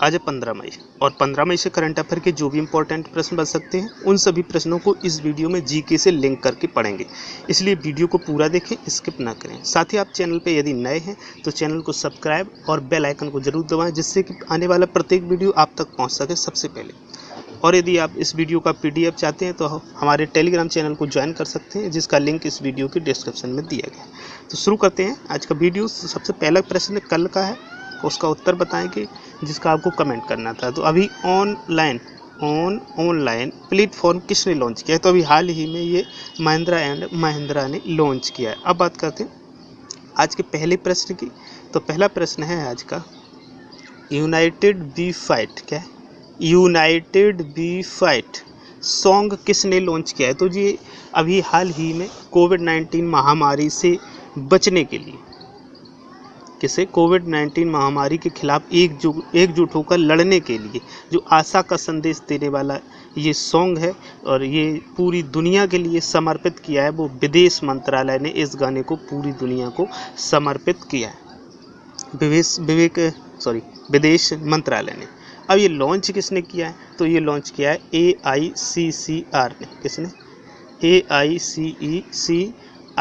आज है 15 मई और 15 मई से करंट अफेयर के जो भी इंपॉर्टेंट प्रश्न बन सकते हैं उन सभी प्रश्नों को इस वीडियो में जीके से लिंक करके पढ़ेंगे। इसलिए वीडियो को पूरा देखें, स्किप ना करें। साथ ही आप चैनल पे यदि नए हैं तो चैनल को सब्सक्राइब और बेल आइकन को जरूर दबाएं, जिससे कि आने वाला प्रत्येक वीडियो आप तक पहुँच सके सबसे पहले। और यदि आप इस वीडियो का PDF चाहते हैं तो हमारे टेलीग्राम चैनल को ज्वाइन कर सकते हैं, जिसका लिंक इस वीडियो के डिस्क्रिप्शन में दिया गया है। तो शुरू करते हैं आज का वीडियो। सबसे पहला प्रश्न कल का है, उसका उत्तर बताएंगे जिसका आपको कमेंट करना था। तो अभी ऑनलाइन प्लेटफॉर्म किसने लॉन्च किया है? तो अभी हाल ही में ये महिंद्रा एंड महिंद्रा ने लॉन्च किया है। अब बात करते हैं आज के पहले प्रश्न की। तो पहला प्रश्न है आज का, यूनाइटेड वी फाइट, क्या है? यूनाइटेड वी फाइट सॉन्ग किसने लॉन्च किया है? तो ये अभी हाल ही में कोविड-19 महामारी से बचने के लिए, किसे? कोविड-19 महामारी के खिलाफ एकजुट होकर लड़ने के लिए जो आशा का संदेश देने वाला ये सॉन्ग है और ये पूरी दुनिया के लिए समर्पित किया है। वो विदेश मंत्रालय ने इस गाने को पूरी दुनिया को समर्पित किया है, विदेश मंत्रालय ने। अब ये लॉन्च किसने किया है? तो ये लॉन्च किया है AICCR ने। किसने? AICCR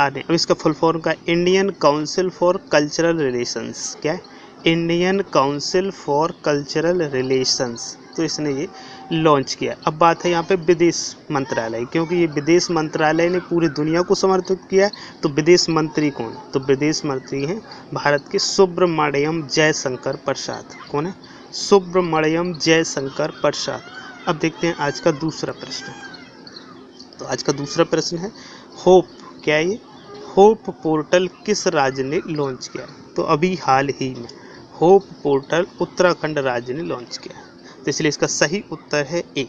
ने। अब इसका फुल फॉर्म का Indian council for cultural relations, क्या है? Indian council for cultural relations. तो इसने ये लॉन्च किया। अब बात है यहाँ पे विदेश मंत्रालय, क्योंकि ये विदेश मंत्रालय ने पूरी दुनिया को समर्पित किया है। तो विदेश मंत्री कौन? तो विदेश मंत्री हैं भारत के सुब्रमण्यम जयशंकर प्रसाद। कौन है? सुब्रमण्यम जयशंकर प्रसाद। अब देखते हैं आज का दूसरा प्रश्न। तो आज का दूसरा प्रश्न है होप, क्या है ये? होप पोर्टल किस राज्य ने लॉन्च किया है? तो अभी हाल ही में होप पोर्टल उत्तराखंड राज्य ने लॉन्च किया है। तो इसलिए इसका सही उत्तर है ए।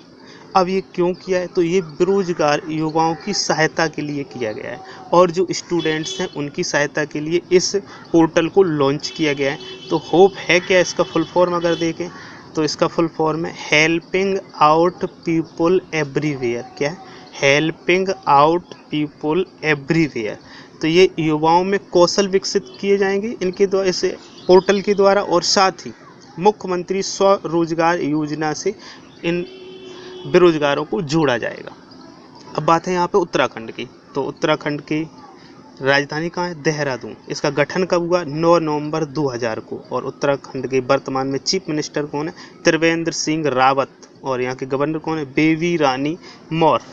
अब ये क्यों किया है? तो ये बेरोजगार युवाओं की सहायता के लिए किया गया है और जो स्टूडेंट्स हैं उनकी सहायता के लिए इस पोर्टल को लॉन्च किया गया है। तो होप है क्या? इसका फुल फॉर्म अगर देखें तो इसका फुल फॉर्म है हेल्पिंग आउट पीपल एवरीवेयर। क्या है? Helping out people everywhere. तो ये युवाओं में कौशल विकसित किए जाएंगे इनके द्वारा, इस पोर्टल के द्वारा, और साथ ही मुख्यमंत्री स्वरोजगार योजना से इन बेरोजगारों को जोड़ा जाएगा। अब बात है यहाँ पे उत्तराखंड की। तो उत्तराखंड की राजधानी कहाँ है? देहरादून। इसका गठन कब हुआ? 9 नवंबर 2000 को। और उत्तराखंड के वर्तमान में चीफ मिनिस्टर कौन है? त्रिवेंद्र सिंह रावत। और यहाँ के गवर्नर कौन है? बेबी रानी मौर्य।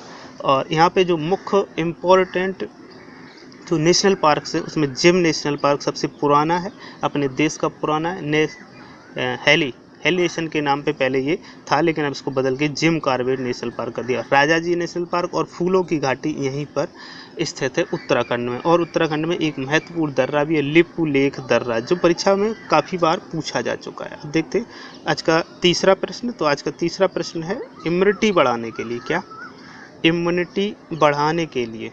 और यहाँ पे जो मुख्य इम्पोर्टेंट जो नेशनल पार्क है उसमें जिम नेशनल पार्क सबसे पुराना है, अपने देश का पुराना है। हेली नेशन के नाम पे पहले ये था, लेकिन अब इसको बदल के जिम कॉर्बेट नेशनल पार्क कर दिया। राजाजी नेशनल पार्क और फूलों की घाटी यहीं पर स्थित है उत्तराखंड में। और उत्तराखंड में एक महत्वपूर्ण दर्रा भी है, लिपू लेख दर्रा, जो परीक्षा में काफ़ी बार पूछा जा चुका है। अब देखते हैं आज का तीसरा प्रश्न। तो आज का तीसरा प्रश्न है इम्यूनिटी बढ़ाने के लिए, क्या? इम्यूनिटी बढ़ाने के लिए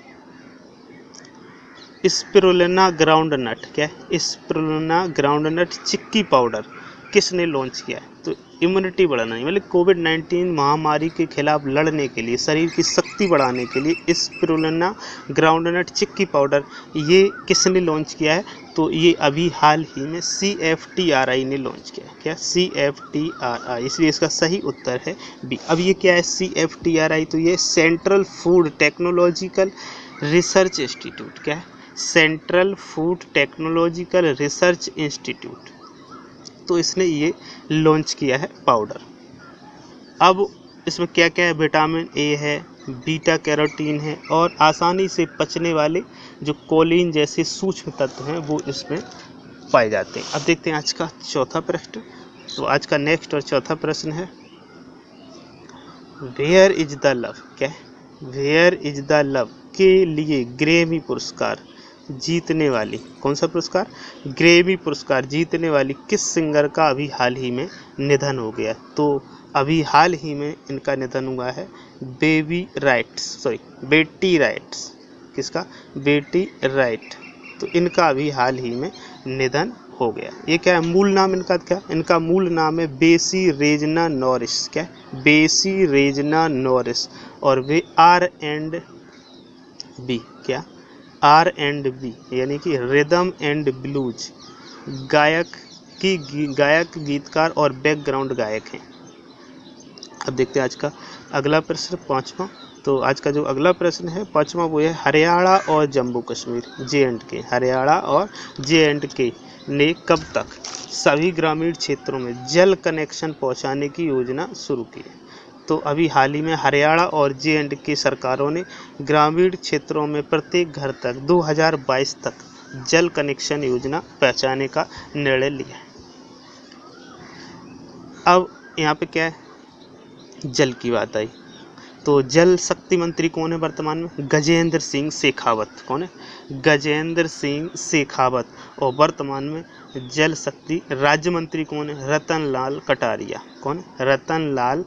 स्पिरुलिना ग्राउंडनट, क्या है? स्पिरुलिना ग्राउंडनट चिक्की पाउडर किसने लॉन्च किया है? तो इम्यूनिटी बढ़ाना, मतलब कोविड-19 महामारी के खिलाफ लड़ने के लिए, शरीर की शक्ति बढ़ाने के लिए स्पिरुलिना ग्राउंडनट चिक्की पाउडर ये किसने लॉन्च किया है? तो ये अभी हाल ही में CFTRI ने लॉन्च किया है। क्या? CFTRI। इसलिए इसका सही उत्तर है बी। अब ये क्या है CFTRI? तो ये central food technological research institute, क्या है? Central food technological research institute. तो इसने ये लॉन्च किया है पाउडर। अब इसमें क्या क्या है? विटामिन ए है, बीटा कैरोटीन है और आसानी से पचने वाले जो कोलिन जैसे सूक्ष्म तत्व हैं वो इसमें पाए जाते हैं। अब देखते हैं आज का चौथा प्रश्न। तो आज का नेक्स्ट और चौथा प्रश्न है वेयर इज द लव, क्या है? वेयर इज द लव के लिए ग्रैमी पुरस्कार जीतने वाली, कौन सा पुरस्कार? ग्रैमी पुरस्कार जीतने वाली किस सिंगर का अभी हाल ही में निधन हो गया? तो अभी हाल ही में इनका निधन हुआ है बेटी राइट्स। किसका? बेटी राइट। तो इनका अभी हाल ही में निधन हो गया। ये क्या है मूल नाम इनका? क्या इनका मूल नाम है? बेसी रेजना नॉरिस। क्या? बेसी रेजना नॉरिस। और वे R&B, क्या? R&B यानी कि रिदम एंड ब्लूज गायक गायक, गीतकार और बैकग्राउंड गायक हैं। अब देखते हैं आज का अगला प्रश्न, पाँचवा। तो आज का जो अगला प्रश्न है पाँचवा वो है हरियाणा और जम्मू कश्मीर JNK, हरियाणा और JNK ने कब तक सभी ग्रामीण क्षेत्रों में जल कनेक्शन पहुंचाने की योजना शुरू की है। तो अभी हाल ही में हरियाणा और JNK सरकारों ने ग्रामीण क्षेत्रों में प्रत्येक घर तक 2022 तक जल कनेक्शन योजना पहुंचाने का निर्णय लिया है। अब यहाँ पे क्या है, जल की बात आई तो जल शक्ति मंत्री कौन है वर्तमान में? गजेंद्र सिंह शेखावत। कौन है? गजेंद्र सिंह शेखावत। और वर्तमान में जल शक्ति राज्य मंत्री कौन है? रतन लाल कटारिया। कौन है? रतन लाल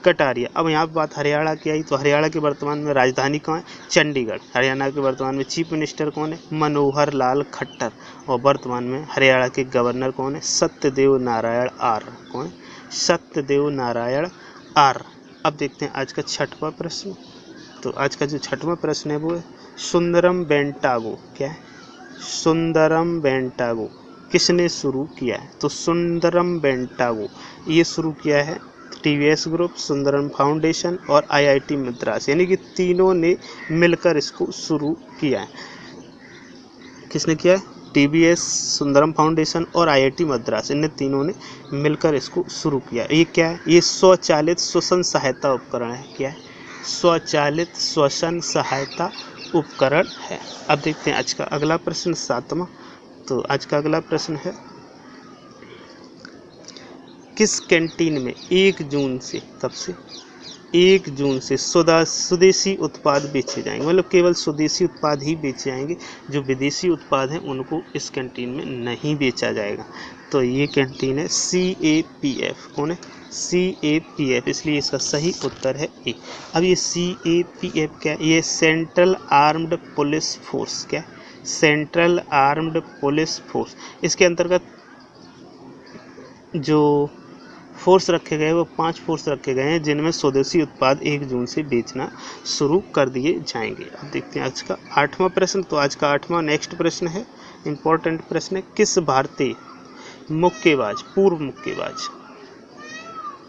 कटारिया। अब यहाँ पर बात हरियाणा की आई तो हरियाणा के वर्तमान में राजधानी कहाँ है? चंडीगढ़। हरियाणा के वर्तमान में चीफ मिनिस्टर कौन है? मनोहर लाल खट्टर। और वर्तमान में हरियाणा के गवर्नर कौन है? सत्यदेव नारायण आर्य। कौन है? सत्यदेव नारायण आर्य। अब देखते हैं आज का छठवां प्रश्न। तो आज का जो छठवां प्रश्न है वो है सुंदरम बेंटागो। क्या है? सुंदरम बेंटागो किसने शुरू किया है? तो सुंदरम बेंटागो ये शुरू किया है TVS ग्रुप, सुंदरम फाउंडेशन और IIT मद्रास, यानी कि तीनों ने मिलकर इसको शुरू किया है। किसने किया है? TVS, सुंदरम फाउंडेशन और IIT मद्रास, इन तीनों ने मिलकर इसको शुरू किया। ये क्या है? ये स्वचालित श्वसन सहायता उपकरण है। क्या है? स्वचालित श्वसन सहायता उपकरण है। अब देखते हैं आज का अगला प्रश्न, सातवां। तो आज का अगला प्रश्न है किस कैंटीन में 1 जून से, कब से? 1 जून से स्वदेशी उत्पाद बेचे जाएंगे, मतलब केवल स्वदेशी उत्पाद ही बेचे जाएंगे, जो विदेशी उत्पाद हैं उनको इस कैंटीन में नहीं बेचा जाएगा। तो ये कैंटीन है CAPF। कौन है? CAPF, इसलिए इसका सही उत्तर है ए। अब ये CAPF क्या है? ये सेंट्रल आर्म्ड पुलिस फोर्स। क्या है? Central armed police force. इसके अंतर्गत जो फोर्स रखे गए वो 5 फोर्स रखे गए हैं, जिनमें स्वदेशी उत्पाद 1 जून से बेचना शुरू कर दिए जाएंगे। अब देखते हैं आज का 8वां प्रश्न। तो आज का 8वां नेक्स्ट प्रश्न है, इम्पोर्टेंट प्रश्न है, किस भारतीय मुक्केबाज, पूर्व मुक्केबाज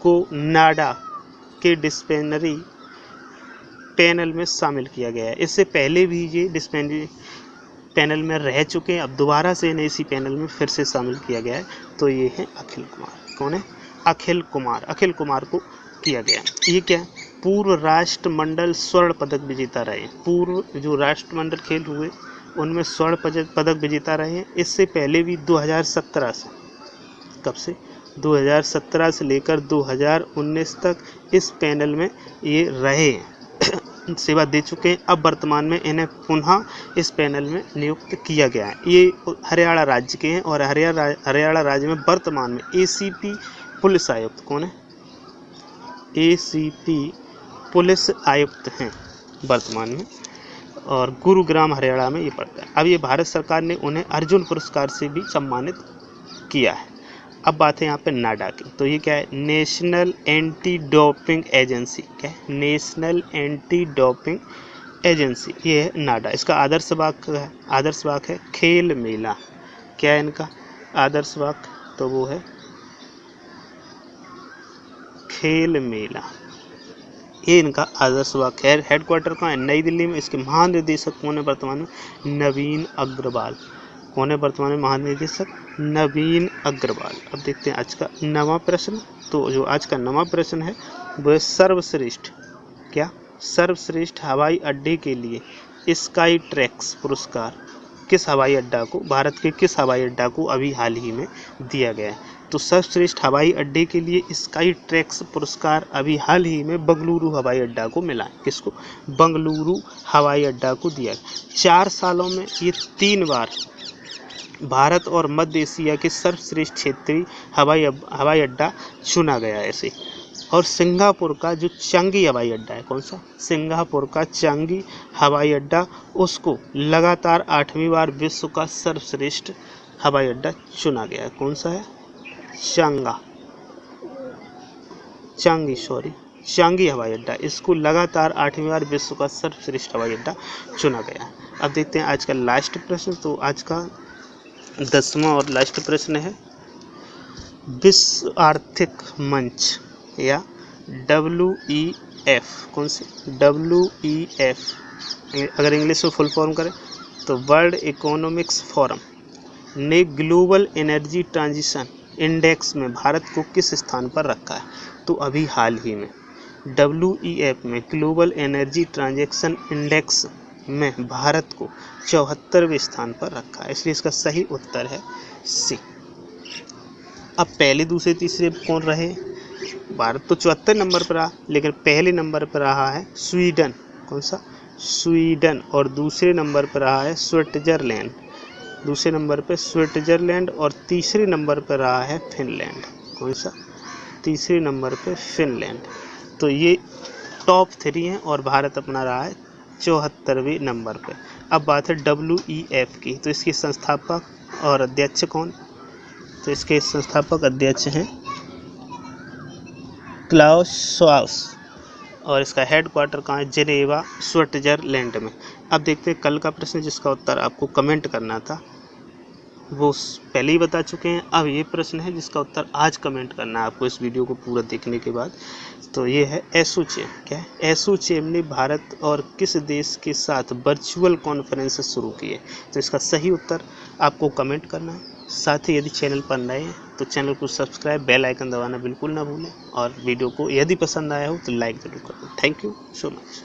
को नाडा के डिसिप्लिनरी पैनल में शामिल किया गया है? इससे पहले भी ये डिसिप्लिनरी पैनल में रह चुके हैं, अब दोबारा से इन्हें इसी पैनल में फिर से शामिल किया गया है। तो ये है अखिल कुमार। कौन है? अखिल कुमार। अखिल कुमार को किया गया। ये क्या है? पूर्व राष्ट्रमंडल स्वर्ण पदक विजेता रहे। पूर्व जो राष्ट्रमंडल खेल हुए उनमें स्वर्ण पदक विजेता रहे हैं। इससे पहले भी 2017 से, कब से? 2017 से लेकर 2019 तक इस पैनल में ये रहे हैं, सेवा दे चुके हैं। अब वर्तमान में इन्हें पुनः इस पैनल में नियुक्त किया गया है। ये हरियाणा राज्य के हैं और हरियाणा राज्य में वर्तमान में ACP पुलिस आयुक्त। कौन है? ACP पुलिस आयुक्त हैं वर्तमान में, और गुरुग्राम हरियाणा में ये पड़ता है। अब ये भारत सरकार ने उन्हें अर्जुन पुरस्कार से भी सम्मानित किया है। अब बात है यहाँ पे नाडा की। तो ये क्या है? National anti doping agency. क्या है? नेशनल एंटी डोपिंग एजेंसी, ये है नाडा। इसका आदर्श वाक्य है खेल मेला। क्या है इनका आदर्श वाक्य? तो वो है खेल मेला, ये इनका आदर्श वाक्य है। हेडक्वार्टर कहाँ है? नई दिल्ली में। इसके महानिदेशक कौन है वर्तमान में? नवीन अग्रवाल। कौन है वर्तमान में महानिदेशक? नवीन अग्रवाल। अब देखते हैं आज का 9वां प्रश्न। तो जो आज का 9वां प्रश्न है वो है सर्वश्रेष्ठ, क्या? सर्वश्रेष्ठ हवाई अड्डे के लिए स्काई ट्रैक्स पुरस्कार किस हवाई अड्डा को, भारत के किस हवाई अड्डा को अभी हाल ही में दिया गया है? तो सर्वश्रेष्ठ हवाई अड्डे के लिए स्काई ट्रैक्स पुरस्कार अभी हाल ही में बेंगलुरु हवाई अड्डा को मिला है। किसको? बेंगलुरु हवाई अड्डा को दिया। 4 सालों में ये 3 बार भारत और मध्य एशिया के सर्वश्रेष्ठ क्षेत्रीय हवाई अड्डा चुना गया है इसे। और सिंगापुर का जो चांगी हवाई अड्डा है, कौन सा? सिंगापुर का चांगी हवाई अड्डा, उसको लगातार 8वीं बार विश्व का सर्वश्रेष्ठ हवाई अड्डा चुना गया है। कौन सा है? चांगी हवाई अड्डा, इसको लगातार 8वीं बार विश्व का सर्वश्रेष्ठ हवाई अड्डा चुना गया है। अब देखते हैं आज का लास्ट प्रश्न। तो आज का 10वां और लास्ट प्रश्न है, विश्व आर्थिक मंच या WEF, कौन सी WEF, अगर इंग्लिश में फुल फॉर्म करें तो वर्ल्ड इकोनॉमिक्स फोरम ने ग्लोबल एनर्जी ट्रांजिशन इंडेक्स में भारत को किस स्थान पर रखा है? तो अभी हाल ही में WEF में ग्लोबल एनर्जी ट्रांजैक्शन इंडेक्स में भारत को 74वें स्थान पर रखा है, इसलिए इसका सही उत्तर है सी। अब पहले दूसरे तीसरे कौन रहे? भारत तो 74 नंबर पर रहा, लेकिन पहले नंबर पर रहा है स्वीडन, कौन सा? स्वीडन। और दूसरे नंबर पर रहा है स्विट्जरलैंड, दूसरे नंबर पर स्विट्जरलैंड। और तीसरे नंबर पर रहा है फिनलैंड, कौन सा? तीसरे नंबर पे फिनलैंड। तो ये टॉप 3 हैं और भारत अपना रहा है 74वें नंबर पे। अब बात है WEF की, तो इसके संस्थापक और अध्यक्ष कौन? तो इसके संस्थापक अध्यक्ष हैं क्लाउस श्वाब और इसका हेडक्वार्टर कहाँ है? जेनेवा, स्विट्जरलैंड में। अब देखते हैं कल का प्रश्न जिसका उत्तर आपको कमेंट करना था, वो पहले ही बता चुके हैं। अब ये प्रश्न है जिसका उत्तर आज कमेंट करना है आपको इस वीडियो को पूरा देखने के बाद। तो ये है एसोचैम। क्या है? एसोचैम ने भारत और किस देश के साथ वर्चुअल कॉन्फ्रेंस शुरू की है? तो इसका सही उत्तर आपको कमेंट करना है। साथ ही यदि चैनल पर नए हैं तो चैनल को सब्सक्राइब, बेल आइकन दबाना बिल्कुल ना भूलें और वीडियो को यदि पसंद आया हो तो लाइक जरूर कर दें। Thank you so much.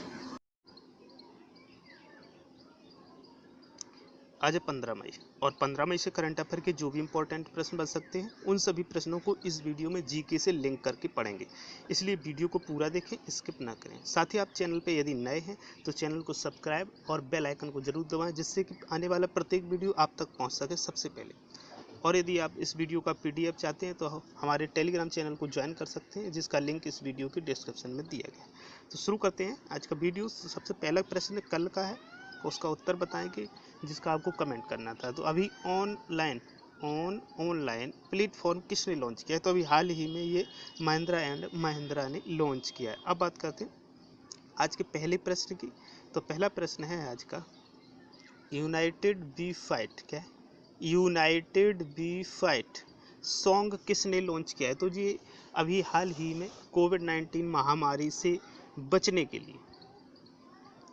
आज है 15 मई और 15 मई से करंट अफेयर के जो भी इंपॉर्टेंट प्रश्न बन सकते हैं उन सभी प्रश्नों को इस वीडियो में जीके से लिंक करके पढ़ेंगे, इसलिए वीडियो को पूरा देखें, स्किप ना करें। साथ ही आप चैनल पे यदि नए हैं तो चैनल को सब्सक्राइब और बेल आइकन को जरूर दबाएं, जिससे कि आने वाला प्रत्येक वीडियो आप तक पहुँच सके सबसे पहले। और यदि आप इस वीडियो का PDF चाहते हैं तो हमारे टेलीग्राम चैनल को ज्वाइन कर सकते हैं, जिसका लिंक इस वीडियो की डिस्क्रिप्शन में दिया गया है। तो शुरू करते हैं आज का वीडियो। सबसे पहला प्रश्न कल का है, उसका उत्तर बताएं कि जिसका आपको कमेंट करना था। तो अभी ऑनलाइन प्लेटफॉर्म किसने लॉन्च किया है? तो अभी हाल ही में ये महिंद्रा एंड महिंद्रा ने लॉन्च किया है। अब बात करते हैं आज के पहले प्रश्न की। तो पहला प्रश्न है आज का, यूनाइटेड वी फाइट। क्या है? यूनाइटेड वी फाइट सॉन्ग किसने लॉन्च किया है? तो जी अभी हाल ही में कोविड-19 महामारी से बचने के लिए,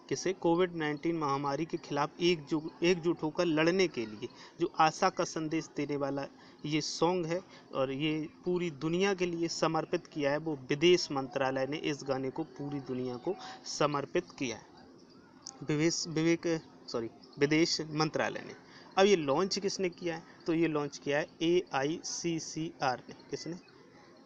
किसे? कोविड-19 महामारी के खिलाफ एकजुट होकर लड़ने के लिए जो आशा का संदेश देने वाला ये सॉन्ग है और ये पूरी दुनिया के लिए समर्पित किया है, वो विदेश मंत्रालय ने इस गाने को पूरी दुनिया को समर्पित किया है, विदेश मंत्रालय ने। अब ये लॉन्च किसने किया है? तो ये लॉन्च किया है AICCR ने। किसने?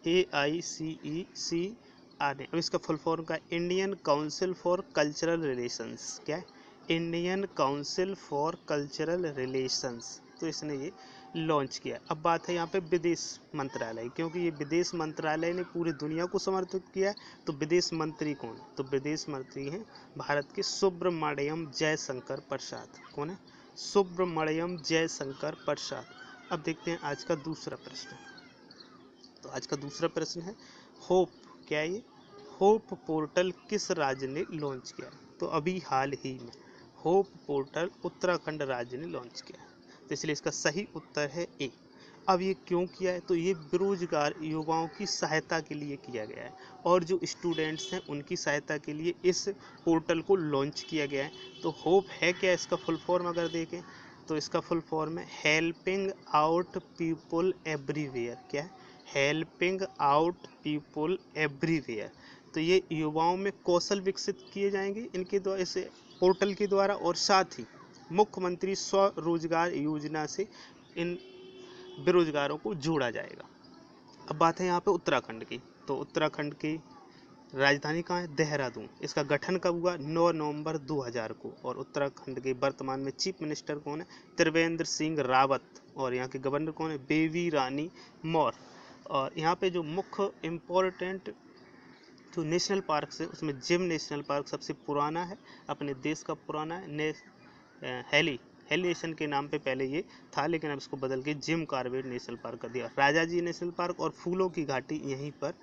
AICCR ने। अब इसका फुल फॉर्म का Indian council for cultural relations. क्या है? Indian council for cultural relations. तो इसने ये लॉन्च किया। अब बात है यहाँ पे विदेश मंत्रालय, क्योंकि ये विदेश मंत्रालय ने पूरी दुनिया को समर्पित किया है। तो विदेश मंत्री कौन? तो विदेश मंत्री हैं भारत के सुब्रमण्यम जयशंकर प्रसाद। कौन है? सुब्रमण्यम जयशंकर प्रसाद। अब देखते हैं आज का दूसरा प्रश्न। तो आज का दूसरा प्रश्न है होप। क्या है ये? होप पोर्टल किस राज्य ने लॉन्च किया? तो अभी हाल ही में होप पोर्टल उत्तराखंड राज्य ने लॉन्च किया, तो इसलिए इसका सही उत्तर है ए। अब ये क्यों किया है? तो ये बेरोजगार युवाओं की सहायता के लिए किया गया है और जो स्टूडेंट्स हैं उनकी सहायता के लिए इस पोर्टल को लॉन्च किया गया है। तो होप है क्या? इसका फुल फॉर्म अगर देखें तो इसका फुल फॉर्म है हेल्पिंग आउट पीपल एवरीवेयर। क्या है? Helping out people everywhere. तो ये युवाओं में कौशल विकसित किए जाएंगे इनके द्वारा, इस पोर्टल के द्वारा, और साथ ही मुख्यमंत्री स्वरोजगार योजना से इन बेरोजगारों को जोड़ा जाएगा। अब बात है यहाँ पे उत्तराखंड की। तो उत्तराखंड की राजधानी कहाँ है? देहरादून। इसका गठन कब हुआ? 9 नवंबर 2000 को। और उत्तराखंड के वर्तमान में चीफ मिनिस्टर कौन है? त्रिवेंद्र सिंह रावत। और यहाँ के गवर्नर कौन है? बेबी रानी मौर्य। और यहाँ पे जो मुख्य इम्पोर्टेंट जो नेशनल पार्क है उसमें जिम नेशनल पार्क सबसे पुराना है, अपने देश का पुराना है। हेली नेशन के नाम पे पहले ये था, लेकिन अब इसको बदल के जिम कॉर्बेट नेशनल पार्क कर दिया। राजाजी नेशनल पार्क और फूलों की घाटी यहीं पर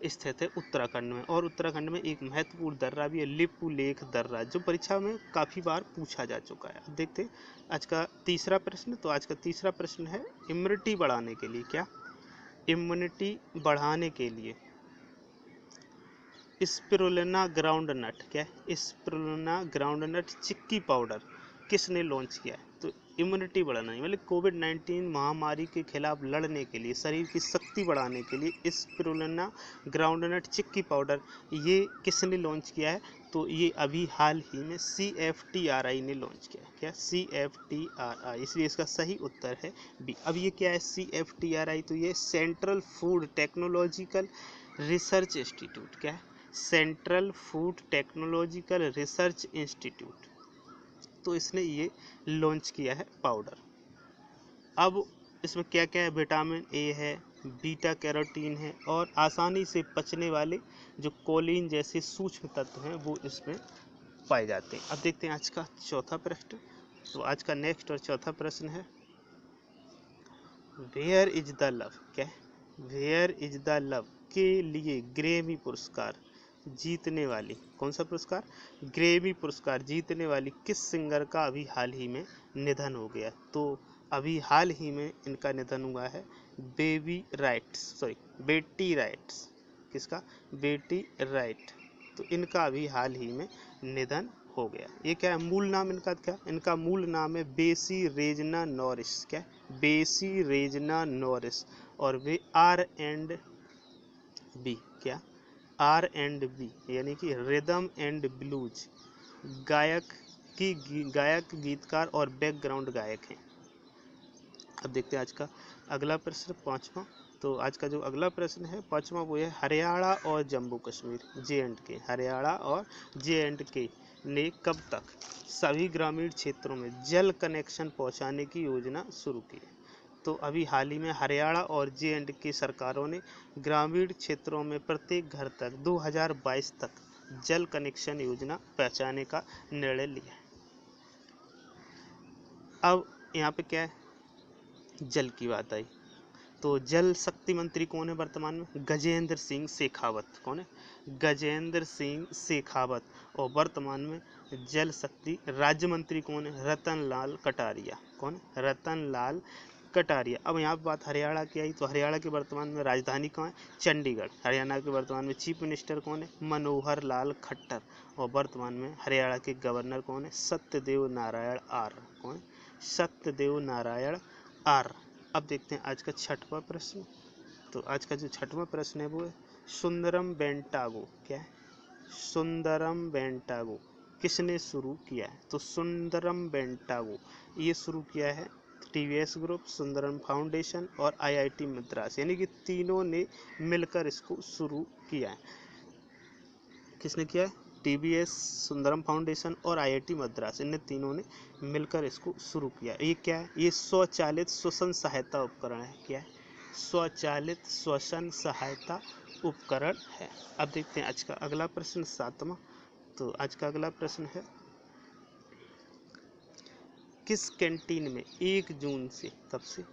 स्थित है उत्तराखंड में। और उत्तराखंड में एक महत्वपूर्ण दर्रा भी है, लिपू लेख दर्रा, जो परीक्षा में काफ़ी बार पूछा जा चुका है। अब देखते हैं आज का तीसरा प्रश्न। तो आज का तीसरा प्रश्न है इम्यूनिटी बढ़ाने के लिए। क्या? इम्यूनिटी बढ़ाने के लिए स्पिरुलिना ग्राउंडनट, क्या है, स्पिरुलिना ग्राउंडनट चिक्की पाउडर किसने लॉन्च किया है? तो इम्यूनिटी बढ़ाना है, मतलब कोविड-19 महामारी के खिलाफ लड़ने के लिए, शरीर की शक्ति बढ़ाने के लिए स्पिरुलिना ग्राउंडनट चिक्की पाउडर ये किसने लॉन्च किया है? तो ये अभी हाल ही में CFTRI ने लॉन्च किया है। क्या? CFTRI, इसलिए इसका सही उत्तर है बी। अब ये क्या है CFTRI? तो ये central food technological research institute, क्या है, central food technological research institute, तो इसने ये लॉन्च किया है पाउडर। अब इसमें क्या क्या है? विटामिन ए है, बीटा कैरोटीन है और आसानी से पचने वाले जो कोलिन जैसे सूक्ष्म तत्व हैं वो इसमें पाए जाते हैं। अब देखते हैं आज का चौथा प्रश्न। तो आज का नेक्स्ट और चौथा प्रश्न है वेयर इज द लव, क्या है, वेयर इज द लव के लिए ग्रैमी पुरस्कार जीतने वाली, कौन सा पुरस्कार? ग्रैमी पुरस्कार जीतने वाली किस सिंगर का अभी हाल ही में निधन हो गया? तो अभी हाल ही में इनका निधन हुआ है बेटी राइट्स। किसका? बेटी राइट। तो इनका अभी हाल ही में निधन हो गया। ये क्या है मूल नाम इनका? क्या इनका मूल नाम है? बेसी रेजना नॉरिस। क्या? बेसी रेजना नॉरिस। और वे R&B, क्या, R&B यानी कि रिदम एंड ब्लूज गायक गीतकार और बैकग्राउंड गायक हैं। अब देखते हैं आज का अगला प्रश्न, पांचवा। तो आज का जो अगला प्रश्न है पांचवा वो है हरियाणा और जम्मू कश्मीर J&K, हरियाणा और J&K ने कब तक सभी ग्रामीण क्षेत्रों में जल कनेक्शन पहुंचाने की योजना शुरू की? तो अभी हाल ही में हरियाणा और J&K सरकारों ने ग्रामीण क्षेत्रों में प्रत्येक घर तक 2022 तक जल कनेक्शन योजना पहुंचाने का निर्णय लिया है। अब यहाँ पे क्या है, जल की बात आई तो जल शक्ति मंत्री कौन है वर्तमान में? गजेंद्र सिंह शेखावत। कौन है? गजेंद्र सिंह शेखावत। और वर्तमान में जल शक्ति राज्य मंत्री कौन है? रतन लाल कटारिया। कौन है? रतन लाल कटारिया। अब यहाँ पर बात हरियाणा की आई तो हरियाणा के वर्तमान में राजधानी कहाँ है? चंडीगढ़। हरियाणा के वर्तमान में चीफ मिनिस्टर कौन है? मनोहर लाल खट्टर। और वर्तमान में हरियाणा के गवर्नर कौन है? सत्यदेव नारायण आर्य। कौन है? सत्यदेव नारायण आर्य। अब देखते हैं आज का छठवां प्रश्न। तो आज का जो छठवां प्रश्न है वो है सुंदरम बेंटागो। क्या है? सुंदरम बेंटागो किसने शुरू किया है? तो सुंदरम बेंटागो ये शुरू किया है TVS ग्रुप, सुंदरम फाउंडेशन और IIT मद्रास, यानी कि तीनों ने मिलकर इसको शुरू किया है। किसने किया है? TVS, सुंदरम फाउंडेशन और IIT मद्रास, इन तीनों ने मिलकर इसको शुरू किया। ये क्या है? ये स्वचालित श्वसन सहायता उपकरण है। क्या है? स्वचालित श्वसन सहायता उपकरण है। अब देखते हैं आज का अगला प्रश्न, सातवां। तो आज का अगला प्रश्न है किस कैंटीन में 1 जून से, कब से?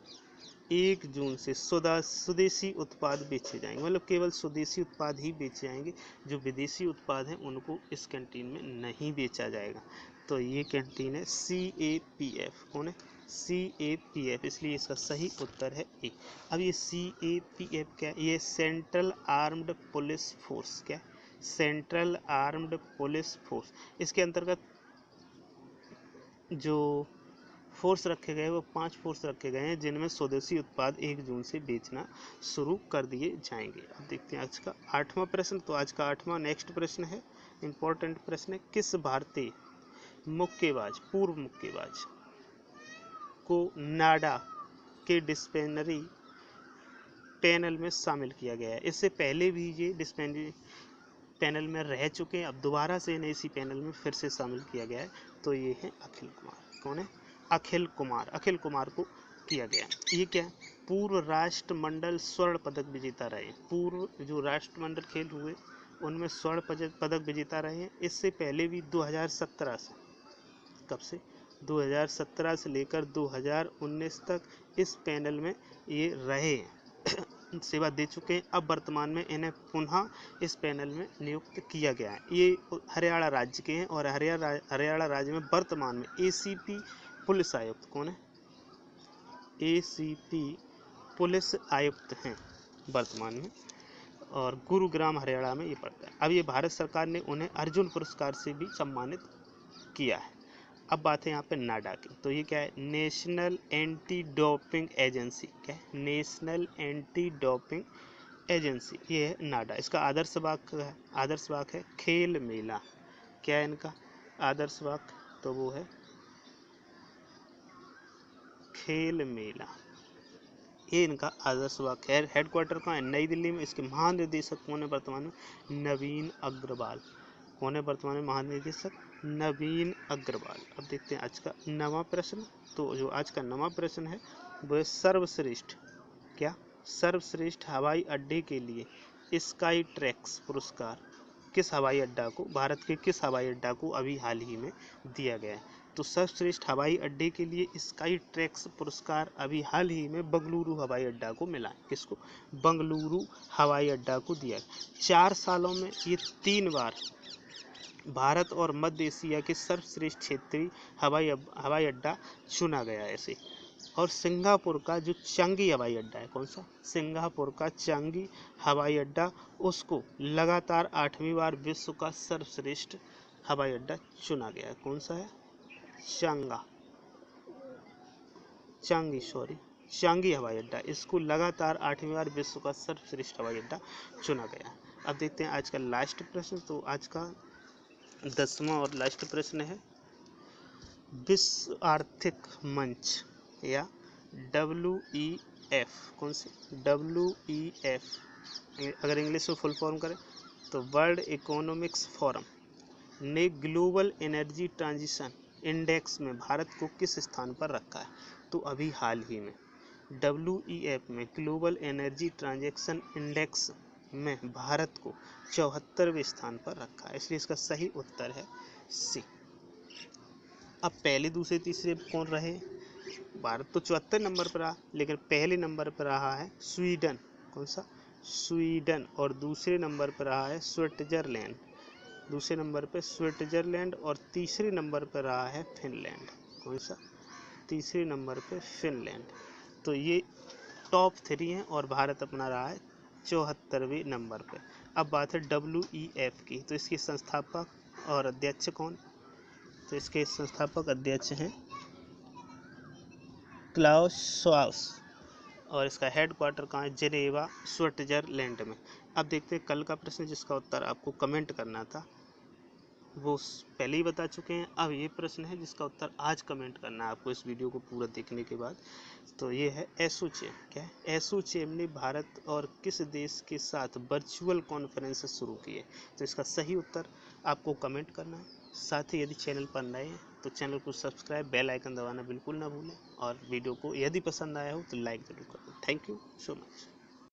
1 जून से स्वदेशी उत्पाद बेचे जाएंगे, मतलब केवल स्वदेशी उत्पाद ही बेचे जाएंगे, जो विदेशी उत्पाद हैं उनको इस कैंटीन में नहीं बेचा जाएगा। तो ये कैंटीन है CAPF। कौन है? CAPF, इसलिए इसका सही उत्तर है ए। अब ये CAPF क्या है? ये सेंट्रल आर्म्ड पुलिस फोर्स। क्या? Central armed police force. इसके अंतर्गत जो फोर्स रखे गए वो 5 फोर्स रखे गए हैं जिनमें स्वदेशी उत्पाद 1 जून से बेचना शुरू कर दिए जाएंगे। अब देखते हैं आज का 8वां प्रश्न। तो आज का 8वां नेक्स्ट प्रश्न है, इंपॉर्टेंट प्रश्न है, किस भारतीय मुक्केबाज, पूर्व मुक्केबाज को नाडा के डिसिप्लिनरी पैनल में शामिल किया गया है? इससे पहले भी ये डिसिप्लिनरी पैनल में रह चुके हैं, अब दोबारा से इन्हें इसी पैनल में फिर से शामिल किया गया है। तो ये है अखिल कुमार। कौन है? अखिल कुमार। अखिल कुमार को किया गया। ये क्या है? पूर्व राष्ट्रमंडल स्वर्ण पदक विजेता रहे। पूर्व जो राष्ट्रमंडल खेल हुए उनमें स्वर्ण पदक विजेता रहे हैं। इससे पहले भी 2017 से, कब से? 2017 से लेकर 2019 तक इस पैनल में ये रहे हैं, सेवा दे चुके हैं। अब वर्तमान में इन्हें पुनः इस पैनल में नियुक्त किया गया है। ये हरियाणा राज्य के हैं और हरियाणा राज्य में वर्तमान में ACP पुलिस आयुक्त। कौन है? ACP पुलिस आयुक्त हैं। वर्तमान में, और गुरुग्राम हरियाणा में ये पड़ता है। अब ये भारत सरकार ने उन्हें अर्जुन पुरस्कार से भी सम्मानित किया है। अब बात है यहाँ पे नाडा की, तो ये क्या है, नेशनल एंटी डोपिंग एजेंसी। क्या है, नेशनल एंटी डोपिंग एजेंसी, ये है नाडा। इसका आदर्श वाक्य है, आदर्श वाक्य है खेल मेला। क्या है इनका आदर्श वाक्य, तो वो है खेल मेला, ये इनका आदर्श वाक्य है। हेडक्वार्टर कहाँ है, नई दिल्ली में। इसके महानिदेशक कौन है वर्तमान में, नवीन अग्रवाल। कौन है वर्तमान में महानिदेशक, नवीन अग्रवाल। अब देखते हैं आज का नवा प्रश्न। तो जो आज का नवा प्रश्न है वो है सर्वश्रेष्ठ, क्या, सर्वश्रेष्ठ हवाई अड्डे के लिए स्काई ट्रैक्स पुरस्कार किस हवाई अड्डा को, भारत के किस हवाई अड्डा को अभी हाल ही में दिया गया है। तो सर्वश्रेष्ठ हवाई अड्डे के लिए स्काई ट्रैक्स पुरस्कार अभी हाल ही में बंगलुरु हवाई अड्डा को मिला है। किसको, बंगलुरु हवाई अड्डा को दिया। 4 सालों में ये 3 बार भारत और मध्य एशिया के सर्वश्रेष्ठ क्षेत्रीय हवाई अड्डा चुना गया है ऐसे। और सिंगापुर का जो चांगी हवाई अड्डा है, कौन सा, सिंगापुर का चांगी हवाई अड्डा, उसको लगातार 8वीं बार विश्व का सर्वश्रेष्ठ हवाई अड्डा चुना गया है। कौन सा है, चांगी हवाई अड्डा, इसको लगातार 8वीं बार विश्व का सर्वश्रेष्ठ हवाई अड्डा चुना गया। अब देखते हैं आज का लास्ट प्रश्न। तो आज का 10वां और लास्ट प्रश्न है, विश्व आर्थिक मंच या WEF, कौन सी, WEF, अगर इंग्लिश में फुल फॉर्म करें तो वर्ल्ड इकोनॉमिक्स फोरम ने ग्लोबल एनर्जी ट्रांजिशन इंडेक्स में भारत को किस स्थान पर रखा है। तो अभी हाल ही में WEF में ग्लोबल एनर्जी ट्रांजैक्शन इंडेक्स में भारत को 74वें स्थान पर रखा है, इसलिए इसका सही उत्तर है सी। अब पहले दूसरे तीसरे कौन रहे, भारत तो 74 नंबर पर रहा, लेकिन पहले नंबर पर रहा है स्वीडन। कौन सा, स्वीडन। और दूसरे नंबर पर रहा है स्विट्जरलैंड, दूसरे नंबर पे स्विट्जरलैंड। और तीसरे नंबर पर रहा है फिनलैंड। कौन सा, तीसरे नंबर पे फिनलैंड। तो ये टॉप 3 हैं और भारत अपना रहा है 74वें नंबर पे। अब बात है WEF की, तो इसके संस्थापक और अध्यक्ष कौन, तो इसके संस्थापक अध्यक्ष हैं क्लाउस श्वाब, और इसका हेडक्वार्टर कहाँ है, जेनेवा, स्विट्जरलैंड में। अब देखते हैं कल का प्रश्न जिसका उत्तर आपको कमेंट करना था, वो पहले ही बता चुके हैं। अब ये प्रश्न है जिसका उत्तर आज कमेंट करना है आपको इस वीडियो को पूरा देखने के बाद। तो ये है एसोचैम। क्या है, एसोचैम ने भारत और किस देश के साथ वर्चुअल कॉन्फ्रेंस शुरू की है। तो इसका सही उत्तर आपको कमेंट करना है। साथ ही यदि चैनल पर नए हैं तो चैनल को सब्सक्राइब, बेल आइकन दबाना बिल्कुल ना भूलें, और वीडियो को यदि पसंद आया हो तो लाइक जरूर करें। Thank you so much.